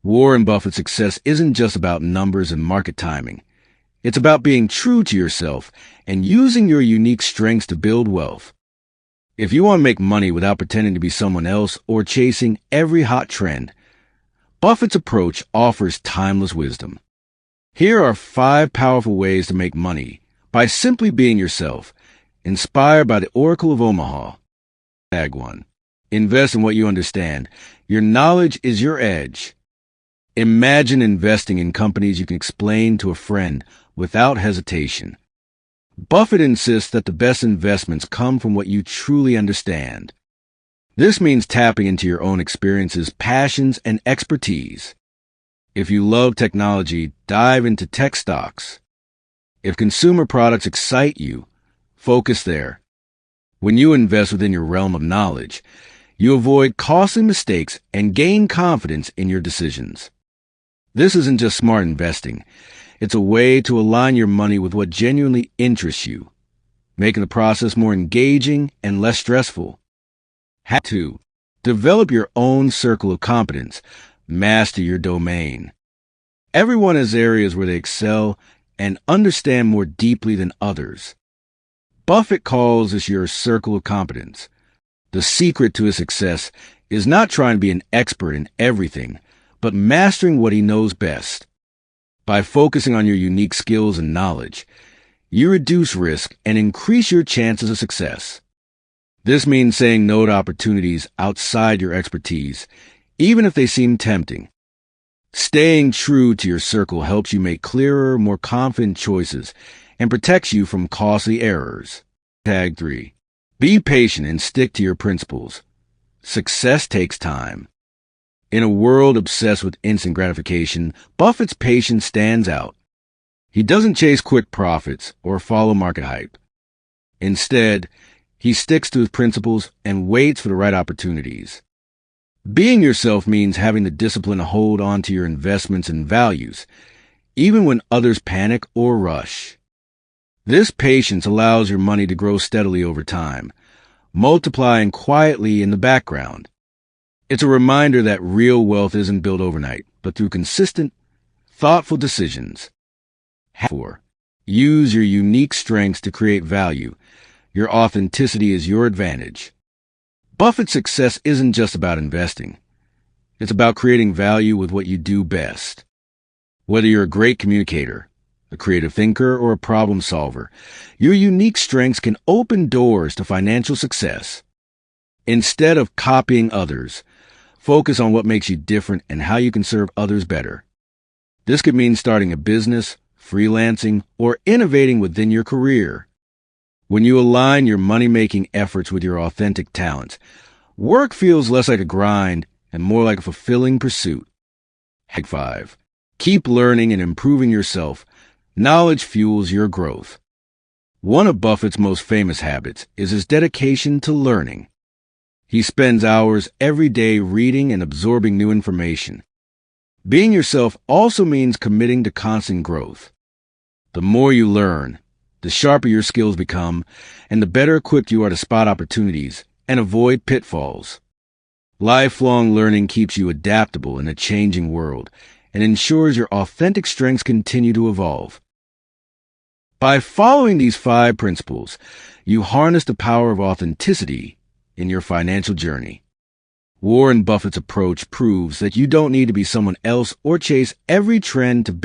Warren Buffett's success isn't just about numbers and market timing. It's about being true to yourself and using your unique strengths to build wealth. If you want to make money without pretending to be someone else or chasing every hot trend, Buffett's approach offers timeless wisdom. Here are 5 powerful ways to make money by simply being yourself, inspired by the Oracle of Omaha. Tag 1. Invest in what you understand. Your knowledge is your edge. Imagine investing in companies you can explain to a friend without hesitation. Buffett insists that the best investments come from what you truly understand. This means tapping into your own experiences, passions, and expertise. If you love technology, dive into tech stocks. If consumer products excite you, focus there. When you invest within your realm of knowledge, you avoid costly mistakes and gain confidence in your decisions. This isn't just smart investing. It's a way to align your money with what genuinely interests you, making the process more engaging and less stressful. Hack 2. Develop your own circle of competence. Master your domain. Everyone has areas where they excel and understand more deeply than others. Buffett calls this your circle of competence. The secret to his success is not trying to be an expert in everything, but mastering what he knows best. By focusing on your unique skills and knowledge, you reduce risk and increase your chances of success. This means saying no to opportunities outside your expertise, even if they seem tempting. Staying true to your circle helps you make clearer, more confident choices and protects you from costly errors. Tag 3. Be patient and stick to your principles. Success takes time. In a world obsessed with instant gratification, Buffett's patience stands out. He doesn't chase quick profits or follow market hype. Instead, he sticks to his principles and waits for the right opportunities. Being yourself means having the discipline to hold on to your investments and values, even when others panic or rush. This patience allows your money to grow steadily over time, multiplying quietly in the background. It's a reminder that real wealth isn't built overnight, but through consistent, thoughtful decisions. 4. Use your unique strengths to create value. Your authenticity is your advantage. Buffett's success isn't just about investing. It's about creating value with what you do best. Whether you're a great communicator, a creative thinker, or a problem solver, your unique strengths can open doors to financial success. Instead of copying others, focus on what makes you different and how you can serve others better. This could mean starting a business, freelancing, or innovating within your career. When you align your money-making efforts with your authentic talents, work feels less like a grind and more like a fulfilling pursuit. Hack 5. Keep learning and improving yourself. Knowledge fuels your growth. One of Buffett's most famous habits is his dedication to learning. He spends hours every day reading and absorbing new information. Being yourself also means committing to constant growth. The more you learn, the sharper your skills become, and the better equipped you are to spot opportunities and avoid pitfalls. Lifelong learning keeps you adaptable in a changing world and ensures your authentic strengths continue to evolve. By following these 5 principles, you harness the power of authenticity in your financial journey. Warren Buffett's approach proves that you don't need to be someone else or chase every trend to build